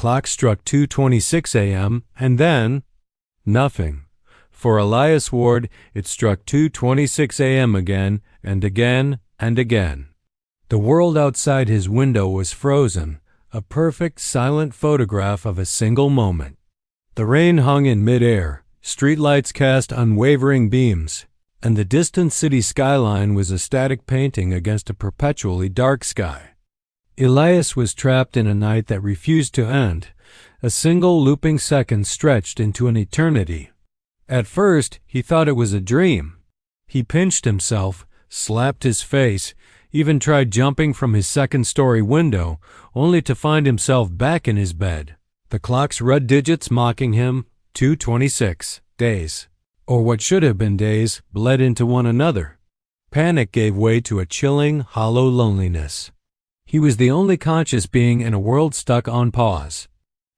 clock struck 2:26 a.m., and then nothing. For Elias Ward, it struck 2:26 a.m. again, and again, and again. The world outside his window was frozen, a perfect, silent photograph of a single moment. The rain hung in midair, streetlights cast unwavering beams, and the distant city skyline was a static painting against a perpetually dark sky. Elias was trapped in a night that refused to end, a single looping second stretched into an eternity. At first, he thought it was a dream. He pinched himself, slapped his face, even tried jumping from his second-story window, only to find himself back in his bed, the clock's red digits mocking him. 2:26. Days, or what should have been days, bled into one another. Panic gave way to a chilling, hollow loneliness. He was the only conscious being in a world stuck on pause.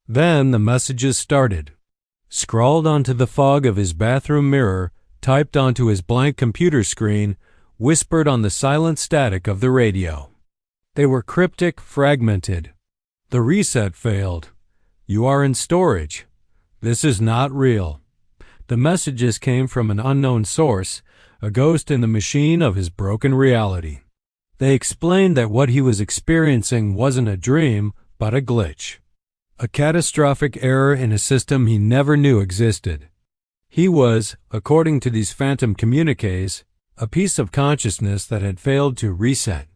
Then the messages started. Scrawled onto the fog of his bathroom mirror, typed onto his blank computer screen, whispered on the silent static of the radio. They were cryptic, fragmented. The reset failed. You are in storage. This is not real. The messages came from an unknown source, a ghost in the machine of his broken reality. They explained that what he was experiencing wasn't a dream, but a glitch. A catastrophic error in a system he never knew existed. He was, according to these phantom communiques, a piece of consciousness that had failed to reset.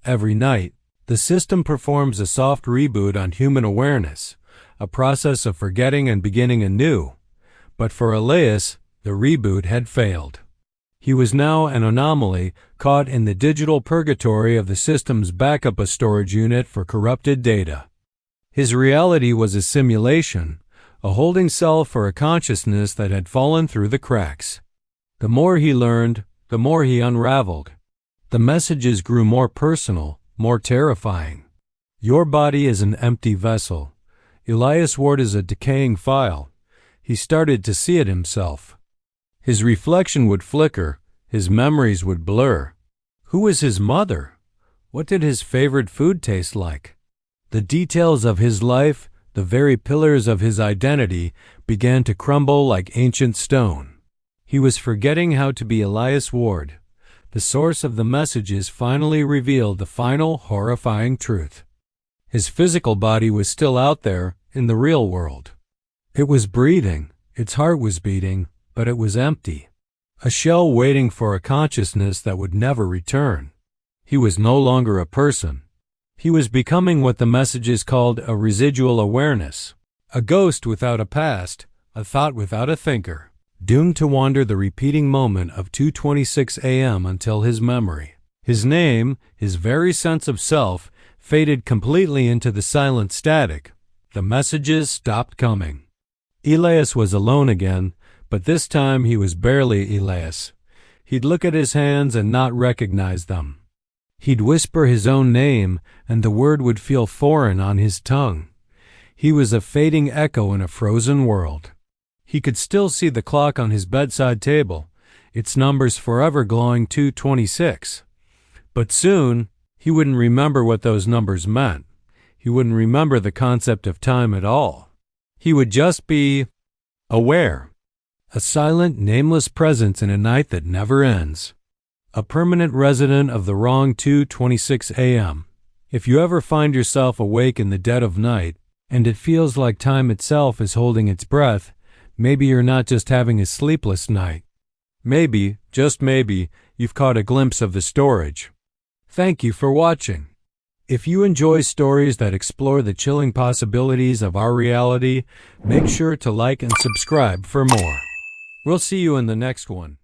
Every night, the system performs a soft reboot on human awareness, a process of forgetting and beginning anew. But for Elias, the reboot had failed. He was now an anomaly, caught in the digital purgatory of the system's backup storage unit for corrupted data. His reality was a simulation, a holding cell for a consciousness that had fallen through the cracks. The more he learned, the more he unraveled. The messages grew more personal, more terrifying. Your body is an empty vessel. Elias Ward is a decaying file. He started to see it himself. His reflection would flicker, his memories would blur. Who was his mother? What did his favorite food taste like? The details of his life, the very pillars of his identity, began to crumble like ancient stone. He was forgetting how to be Elias Ward. The source of the messages finally revealed the final, horrifying truth. His physical body was still out there, in the real world. It was breathing, its heart was beating, but it was empty. A shell waiting for a consciousness that would never return. He was no longer a person. He was becoming what the messages called a residual awareness, a ghost without a past, a thought without a thinker, doomed to wander the repeating moment of 2:26 a.m. until his memory, his name, his very sense of self, faded completely into the silent static. The messages stopped coming. Elias was alone again, but this time he was barely Elias. He'd look at his hands and not recognize them. He'd whisper his own name, and the word would feel foreign on his tongue. He was a fading echo in a frozen world. He could still see the clock on his bedside table, its numbers forever glowing 2:26. But soon, he wouldn't remember what those numbers meant. He wouldn't remember the concept of time at all. He would just be aware. A silent, nameless presence in a night that never ends. A permanent resident of the wrong 2:26 a.m. If you ever find yourself awake in the dead of night, and it feels like time itself is holding its breath, maybe you're not just having a sleepless night. Maybe, just maybe, you've caught a glimpse of the storage. Thank you for watching. If you enjoy stories that explore the chilling possibilities of our reality, make sure to like and subscribe for more. We'll see you in the next one.